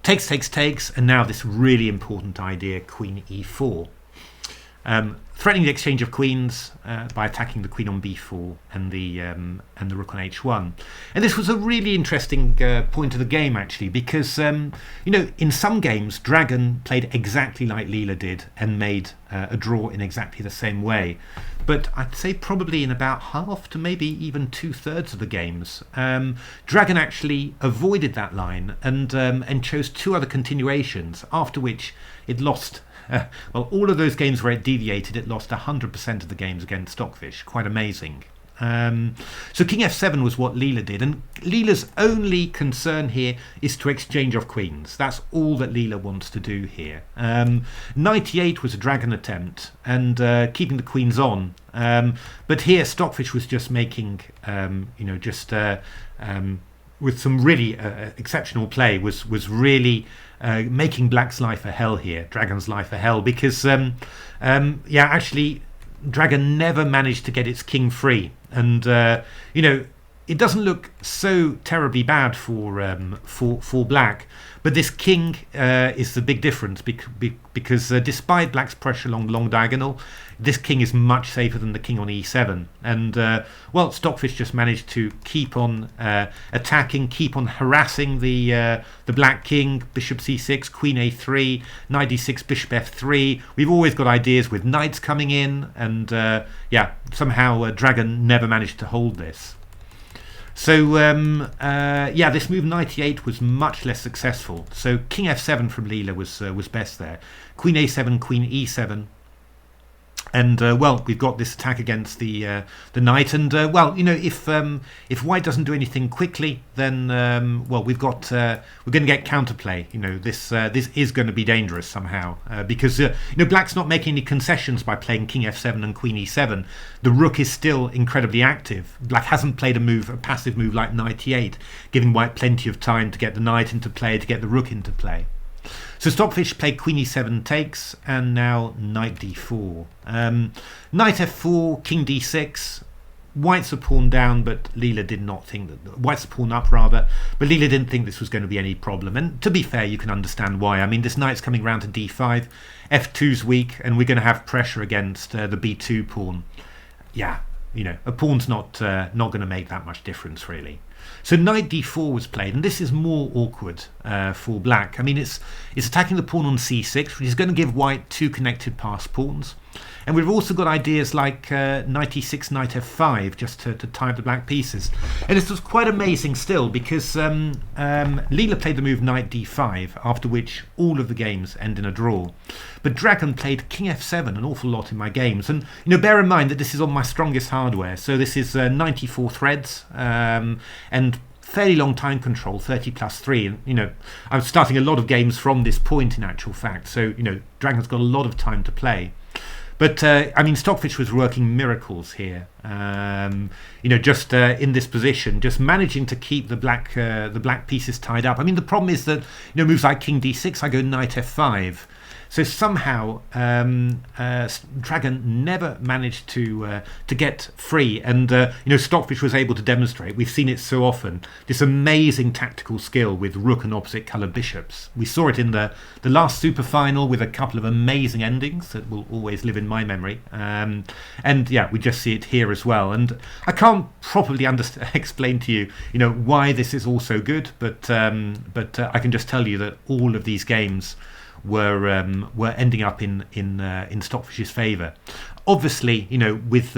Takes, and now this really important idea, queen e4. Threatening the exchange of queens by attacking the queen on b4 and the rook on h1. And this was a really interesting point of the game, actually, because in some games Dragon played exactly like Leela did and made a draw in exactly the same way. But I'd say probably in about half to maybe even 2/3 of the games, Dragon actually avoided that line and chose two other continuations, after which it lost. All of those games where it deviated, it lost 100% of the games against Stockfish. Quite amazing. So king f7 was what Leela did, and Leela's only concern here is to exchange off queens. That's all that Leela wants to do here. Knight e8 was a Dragon attempt, and keeping the queens on. But here Stockfish was just making, with some really exceptional play, was really making Black's life a hell here, Dragon's life a hell, because actually Dragon never managed to get its king free, and it doesn't look so terribly bad for Black, but this king is the big difference, because despite Black's pressure along the long diagonal, this king is much safer than the king on e7, and Stockfish just managed to keep on attacking, keep on harassing the Black king. Bishop c6, queen a3, knight d6, bishop f3. We've always got ideas with knights coming in, and somehow Dragon never managed to hold this. So this move knight e8 was much less successful. So king f7 from Leela was best there. Queen a7, queen e7. And we've got this attack against the knight, and if white doesn't do anything quickly, then we're going to get counterplay. This is going to be dangerous somehow, because Black's not making any concessions by playing king f7 and queen e7. The rook is still incredibly active. Black hasn't played a passive move like knight e8, giving white plenty of time to get the knight into play, to get the rook into play. So Stockfish played queen e7 takes, and now knight d4. Knight f4, king d6. White's a pawn down, but Leela did not think that. White's a pawn up, rather, but Leela didn't think this was going to be any problem. And to be fair, you can understand why. I mean, this knight's coming round to d5, f2's weak, and we're going to have pressure against the b2 pawn. Yeah, a pawn's not going to make that much difference, really. So knight d4 was played, and this is more awkward for Black. I mean, it's attacking the pawn on c6, which is going to give white two connected passed pawns. And we've also got ideas like knight e6, knight f5, just to tie up the Black pieces. And this was quite amazing still, because Leela played the move knight d5, after which all of the games end in a draw. But Dragon played king f7 an awful lot in my games. And bear in mind that this is on my strongest hardware, so this is 94 threads, and fairly long time control, 30+3. And I was starting a lot of games from this point, in actual fact. So Dragon's got a lot of time to play. But Stockfish was working miracles here. Just in this position, just managing to keep the black pieces tied up. I mean, the problem is that moves like king d6, I go knight f5. So somehow Dragon never managed to get free, and Stockfish was able to demonstrate. We've seen it so often. This amazing tactical skill with rook and opposite coloured bishops. We saw it in the last SuperFinal with a couple of amazing endings that will always live in my memory. And yeah, we just see it here as well. And I can't properly explain to you, why this is all so good, but I can just tell you that all of these games were ending up in Stockfish's favour. Obviously, with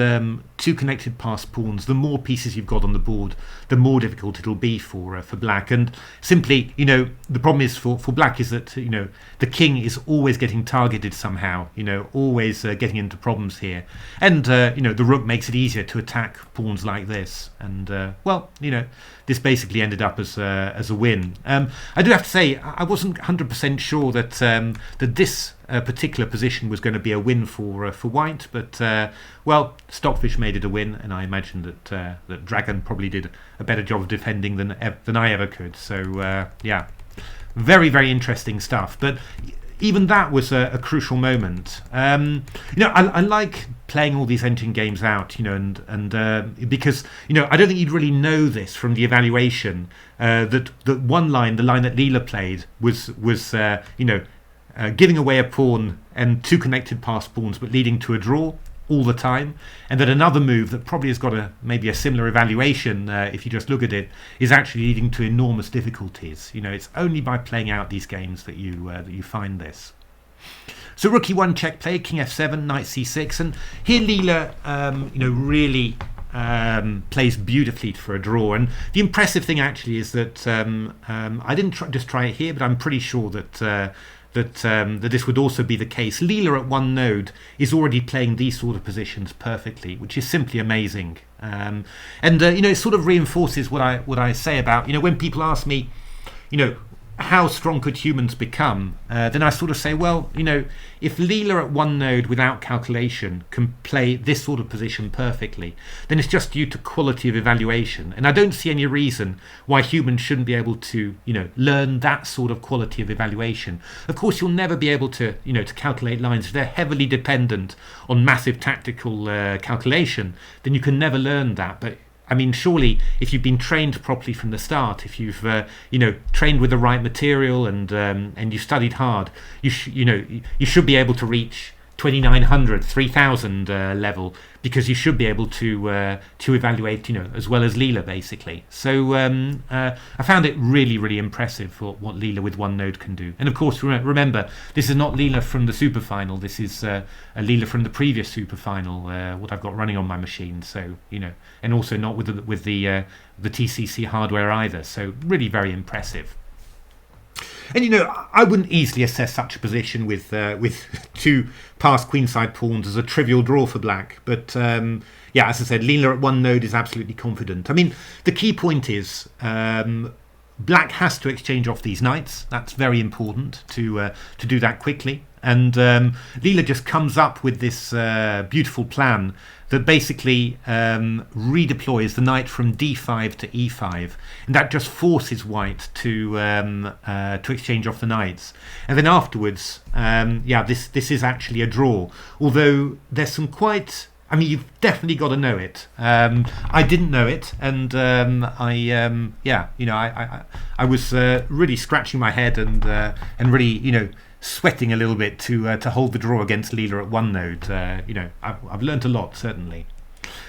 two connected passed pawns, the more pieces you've got on the board, the more difficult it'll be for black. And simply, the problem is for black is that the king is always getting targeted somehow. Always getting into problems here. And the rook makes it easier to attack pawns like this. And this basically ended up as a win. I do have to say, I wasn't 100% sure that this particular position was going to be a win for white, but Stockfish made it a win, and I imagine that Dragon probably did a better job of defending than I ever could. So yeah, very, very interesting stuff. But even that was a crucial moment. I like playing all these engine games out, and because I don't think you'd really know this from the evaluation. That one line, the line that Leela played, was giving away a pawn and two connected passed pawns, but leading to a draw all the time. And that another move that probably has got maybe a similar evaluation, if you just look at it, is actually leading to enormous difficulties. It's only by playing out these games that you find this. So rook e1 check play, king f7, knight c6, and here Leela, really plays beautifully for a draw. And the impressive thing actually is that I didn't just try it here, but I'm pretty sure that this would also be the case. Leela at one node is already playing these sort of positions perfectly, which is simply amazing. It sort of reinforces what I say about when people ask me, how strong could humans become? Then I sort of say, well, if Leela at one node without calculation can play this sort of position perfectly, then it's just due to quality of evaluation. And I don't see any reason why humans shouldn't be able to, learn that sort of quality of evaluation. Of course, you'll never be able to, to calculate lines. If they're heavily dependent on massive tactical calculation, then you can never learn that. But I mean, surely, if you've been trained properly from the start, if you've trained with the right material and you studied hard, you should be able to reach 2900, 3000 level, because you should be able to evaluate as well as Leela basically. So I found it really, really impressive for what Leela with one node can do. And of course, remember, this is not Leela from the SuperFinal. This is a Leela from the previous SuperFinal, what I've got running on my machine. So and also not with the TCEC hardware either. So really very impressive. And I wouldn't easily assess such a position with two passed queenside pawns as a trivial draw for black. But yeah, as I said, Leela at one node is absolutely confident. I mean, the key point is black has to exchange off these knights. That's very important to do that quickly. And Leela just comes up with this beautiful plan that basically redeploys the knight from d5 to e5, and that just forces white to exchange off the knights. And then afterwards, this is actually a draw. Although there's some quite, I mean, you've definitely got to know it. I didn't know it, and I was really scratching my head and really sweating a little bit to hold the draw against Leela at one node. I've learnt a lot, certainly.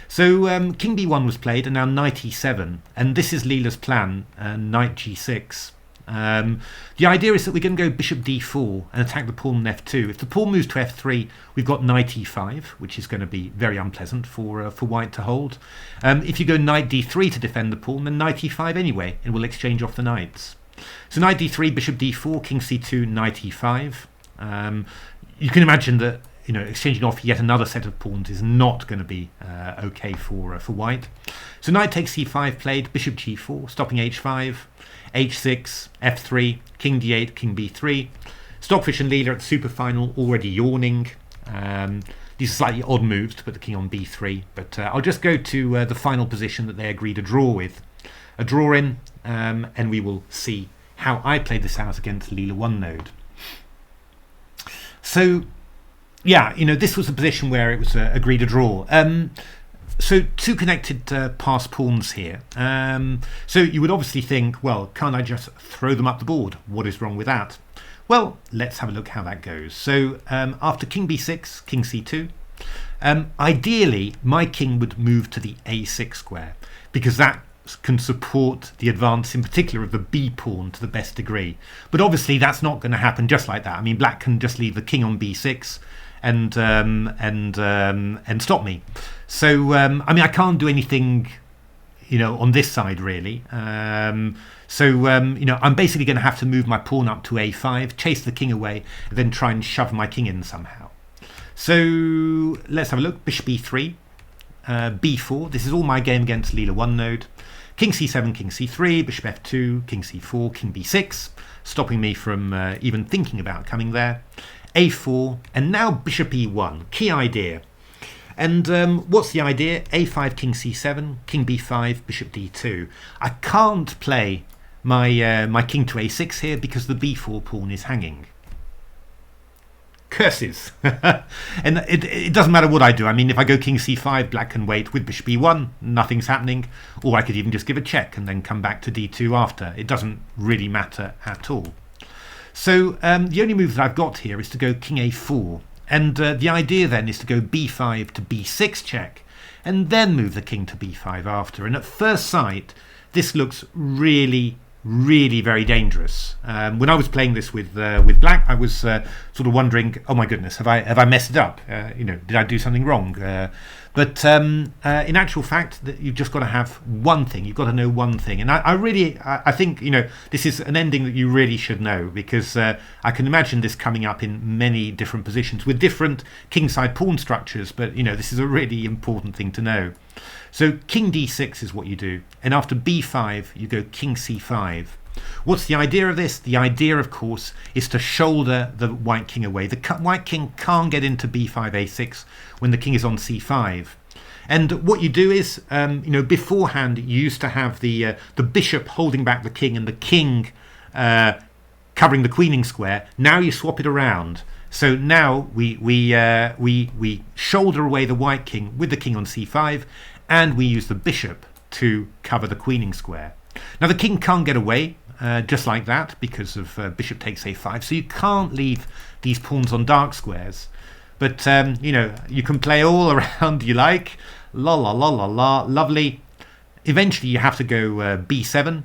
So king b1 was played, and now knight e7, and this is Leela's plan, knight g6. The idea is that we're going to go bishop d4 and attack the pawn on f2. If the pawn moves to f3, we've got knight e5, which is going to be very unpleasant for white to hold. If you go knight d3 to defend the pawn, then knight e5 anyway, and we'll exchange off the knights. So knight d3, bishop d4, king c2, knight e5. You can imagine that exchanging off yet another set of pawns is not going to be okay for white. So knight takes c5 played, bishop g4, stopping h5, h6, f3, king d8, king b3. Stockfish and Leela at the SuperFinal already yawning. These are slightly odd moves to put the king on b3, but I'll just go to the final position that they agreed a draw with. A draw in, and we will see how I played this out against Leela one node. So yeah, this was a position where it was agreed a draw. So two connected passed pawns here. So you would obviously think, well, can't I just throw them up the board? What is wrong with that? Well, let's have a look how that goes. So after king b6, king c2, ideally my king would move to the a6 square, because that can support the advance, in particular of the b pawn, to the best degree. But obviously that's not going to happen just like that. I mean, black can just leave the king on b6 and stop me. So I mean, I can't do anything, on this side really. So I'm basically going to have to move my pawn up to a5, chase the king away, and then try and shove my king in somehow. So let's have a look. Bishop e3, b4. This is all my game against Leela 1 node. King c7, king c3, bishop f2, king c4, king b6, stopping me from even thinking about coming there. a4, and now bishop e1. Key idea. And what's the idea? a5, king c7, king b5, bishop d2. I can't play my king to a6 here because the b4 pawn is hanging. Curses. And it doesn't matter what I do. I mean, if I go king c5, black can wait with bishop e1, nothing's happening. Or I could even just give a check and then come back to d2 after. It doesn't really matter at all. So the only move that I've got here is to go king a4. And the idea then is to go b5 to b6 check, and then move the king to b5 after. And at first sight, this looks really, really very dangerous. When I was playing this with black, I was sort of wondering, oh my goodness, have I messed it up? Did I do something wrong? But in actual fact, that you've just got to have one thing. You've got to know one thing. And I think this is an ending that you really should know, because I can imagine this coming up in many different positions with different kingside pawn structures. But this is a really important thing to know. So king d6 is what you do, and after b5 you go king c5. What's the idea of this? The idea, of course, is to shoulder the white king away. The white king can't get into b5 a6 when the king is on c5. And what you do is, beforehand you used to have the bishop holding back the king and the king covering the queening square. Now you swap it around. So now we shoulder away the white king with the king on c5, and we use the bishop to cover the queening square. Now the king can't get away just like that because of bishop takes a5, so you can't leave these pawns on dark squares. But you can play all around you like. La la la la la, lovely. Eventually you have to go b7,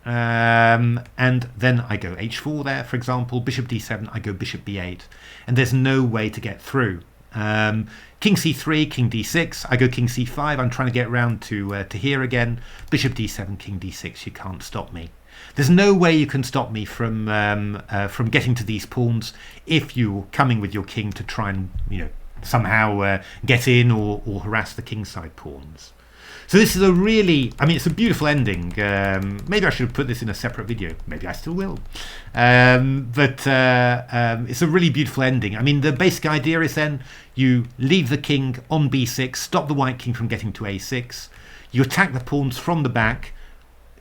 and then I go h4 there, for example. Bishop d7, I go bishop b8, and there's no way to get through. King c3, king d6, I go king c5. I'm trying to get round to here again. Bishop d7, king d6. You can't stop me. There's no way you can stop me from getting to these pawns if you're coming with your king to try and somehow get in or harass the kingside pawns. So this is it's a beautiful ending. Maybe I should have put this in a separate video. Maybe I still will. But it's a really beautiful ending. I mean, the basic idea is then you leave the king on b6, stop the white king from getting to a6. You attack the pawns from the back,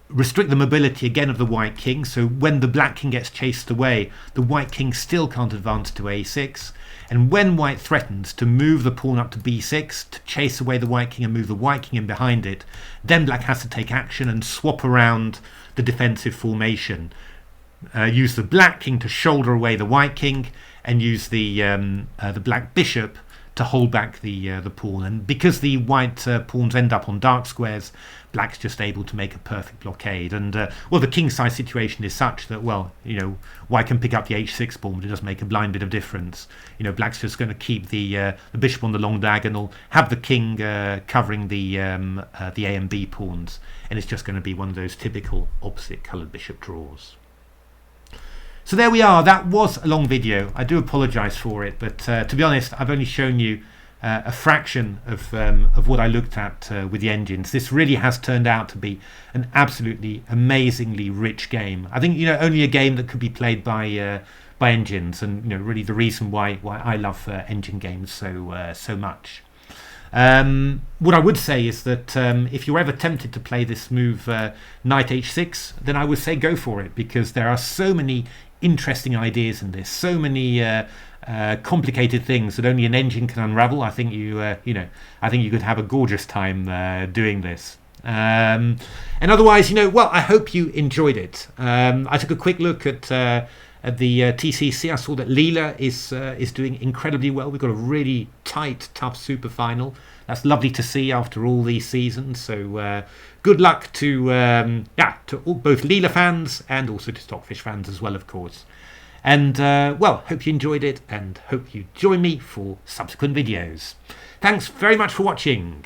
restrict the mobility again of the white king. So when the black king gets chased away, the white king still can't advance to a6. And when white threatens to move the pawn up to b6 to chase away the white king and move the white king in behind it, then black has to take action and swap around the defensive formation. Use the black king to shoulder away the white king, and use the black bishop to hold back the pawn. And because the white pawns end up on dark squares, black's just able to make a perfect blockade. And the kingside situation is such that white can pick up the h6 pawn, but it doesn't make a blind bit of difference. Black's just going to keep the bishop on the long diagonal, have the king covering the A and B pawns, and it's just going to be one of those typical opposite coloured bishop draws. So there we are. That was a long video. I do apologise for it, but to be honest, I've only shown you a fraction of what I looked at with the engines. This really has turned out to be an absolutely amazingly rich game. I think only a game that could be played by engines, and really the reason why I love engine games so much. What I would say is that if you're ever tempted to play this move knight h6, then I would say go for it, because there are so many interesting ideas in this, so many complicated things that only an engine can unravel. I think I think you could have a gorgeous time doing this. And otherwise, well, I hope you enjoyed it. I took a quick look at the TCEC. I saw that Leela is doing incredibly well. We've got a really tight, tough SuperFinal. That's lovely to see after all these seasons. So good luck to both Leela fans and also to Stockfish fans as well, of course. And well, hope you enjoyed it and hope you join me for subsequent videos. Thanks very much for watching.